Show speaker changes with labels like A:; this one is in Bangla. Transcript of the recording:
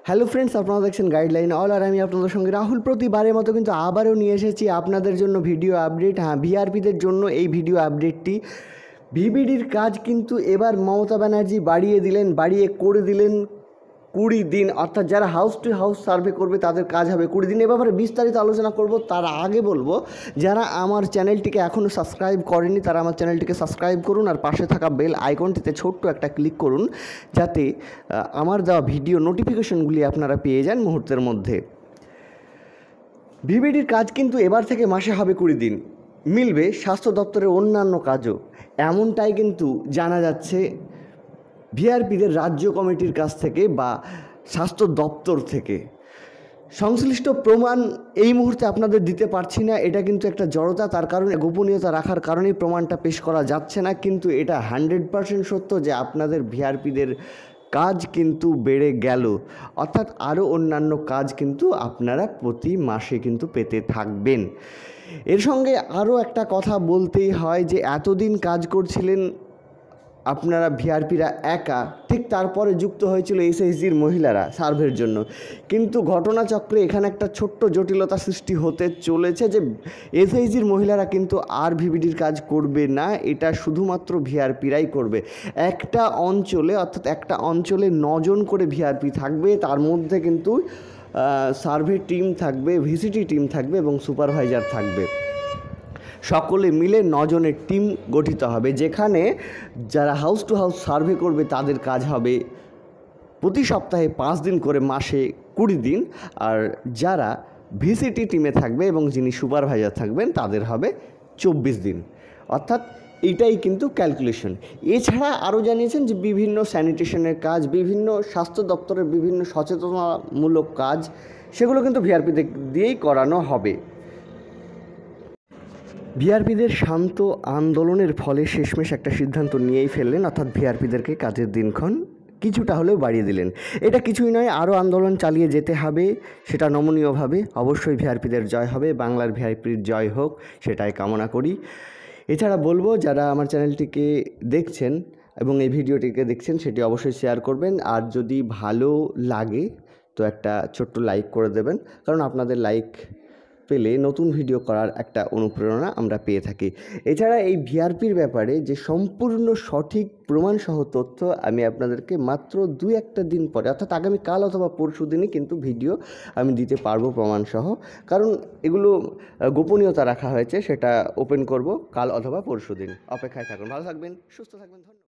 A: হ্যালো ফ্রেন্ডস, আপনারা দেখছেন গাইডলাইন অল, আর আমি আপনাদের সঙ্গে রাহুল। প্রতিবারের মতো কিন্তু আবারও নিয়ে এসেছি আপনাদের জন্য ভিডিও আপডেট। হ্যাঁ, ভিআরপিদের জন্য এই ভিডিও আপডেটটি। ভিবিডির কাজ কিন্তু এবার মমতা ব্যানার্জি বাড়িয়ে করে দিলেন 20 দিন, অর্থাৎ যারা হাউস টু হাউস সার্ভে করবে তাদের কাজ হবে 20 দিন। এ ব্যাপারে বিস্তারিত আলোচনা করব। তার আগে বলবো, যারা আমার চ্যানেলটিকে এখনও সাবস্ক্রাইব করেনি তারা আমার চ্যানেলটিকে সাবস্ক্রাইব করুন, আর পাশে থাকা বেল আইকনটিতে ছোট্ট একটা ক্লিক করুন, যাতে আমার দেওয়া ভিডিও নোটিফিকেশনগুলি আপনারা পেয়ে যান মুহূর্তের মধ্যে। ভিবিডির কাজ কিন্তু এবার থেকে মাসে হবে 20 দিন, মিলবে স্বাস্থ্য দপ্তরের অন্যান্য কাজও, এমনটাই কিন্তু জানা যাচ্ছে ভিআরপিদের রাজ্য কমিটির কাছ থেকে বা স্বাস্থ্য দপ্তর থেকে। সংশ্লিষ্ট প্রমাণ এই মুহূর্তে আপনাদের দিতে পারছি না, এটা কিন্তু একটা জড়তা, তার কারণে গোপনীয়তা রাখার কারণেই প্রমাণটা পেশ করা যাচ্ছে না। কিন্তু এটা 100% সত্য যে আপনাদের ভিআরপিদের কাজ কিন্তু বেড়ে গেল, অর্থাৎ আরও অন্যান্য কাজ কিন্তু আপনারা প্রতি মাসে কিন্তু পেতে থাকবেন। এর সঙ্গে আরও একটা কথা বলতেই হয় যে এতদিন কাজ করছিলেন আপনারা ভিআরপিরা একা, ঠিক তারপরে যুক্ত হয়েছিল এসএইচজির মহিলারা সার্ভের জন্য। কিন্তু ঘটনাচক্রে এখানে একটা ছোট্ট জটিলতা সৃষ্টি হতে চলেছে যে এসএইচজির মহিলারা কিন্তু আর ভিবিডির কাজ করবে না, এটা শুধুমাত্র ভিআরপিরাই করবে। একটা অঞ্চলে, অর্থাৎ একটা অঞ্চলে 9 জন করে ভিআরপি থাকবে, তার মধ্যে কিন্তু সার্ভে টিম থাকবে, ভিসিটি টিম থাকবে এবং সুপারভাইজার থাকবে। সকলে মিলে 9 জনের টিম গঠিত হবে, যেখানে যারা হাউস টু হাউস সার্ভে করবে তাদের কাজ হবে প্রতি সপ্তাহে 5 দিন করে, মাসে 20 দিন। আর যারা ভিসিটি টিমে থাকবে এবং যিনি সুপারভাইজার থাকবেন তাদের হবে 24 দিন, অর্থাৎ এটাই কিন্তু ক্যালকুলেশন। এছাড়া আরও জানিয়েছেন যে বিভিন্ন স্যানিটেশনের কাজ, বিভিন্ন স্বাস্থ্য দপ্তরের বিভিন্ন সচেতনতামূলক কাজ, সেগুলো কিন্তু ভিআরপি দিয়েই করানো হবে। ভিআরপিদের শান্ত আন্দোলনের ফলে শেষমেশ একটা সিদ্ধান্ত নিয়েই ফেললেন, অর্থাৎ ভিআরপিদেরকে কাজের দিনক্ষণ কিছুটা হলেও বাড়িয়ে দিলেন। এটা কিছুই নয়, আরও আন্দোলন চালিয়ে যেতে হবে, সেটা নমনীয়ভাবে। অবশ্যই ভিআরপিদের জয় হবে, বাংলার ভিআরপির জয় হোক, সেটাই কামনা করি। এছাড়া বলবো, যারা আমার চ্যানেলটিকে দেখছেন এবং এই ভিডিওটিকে দেখছেন সেটি অবশ্যই শেয়ার করবেন, আর যদি ভালো লাগে তো একটা ছোট্ট লাইক করে দেবেন, কারণ আপনাদের লাইক পেলে নতুন ভিডিও করার একটা অনুপ্রেরণা আমরা পেয়ে থাকি। এছাড়া এই ভিআরপির ব্যাপারে যে সম্পূর্ণ সঠিক প্রমাণসহ তথ্য আমি আপনাদেরকে মাত্র 2-1 দিন পরে, অর্থাৎ আগামীকাল অথবা পরশু দিনই কিন্তু ভিডিও আমি দিতে পারবো প্রমাণসহ, কারণ এগুলো গোপনীয়তা রাখা হয়েছে, সেটা ওপেন করব কাল অথবা পরশু দিন। অপেক্ষায় থাকুন, ভালো থাকবেন, সুস্থ থাকবেন, ধন্যবাদ।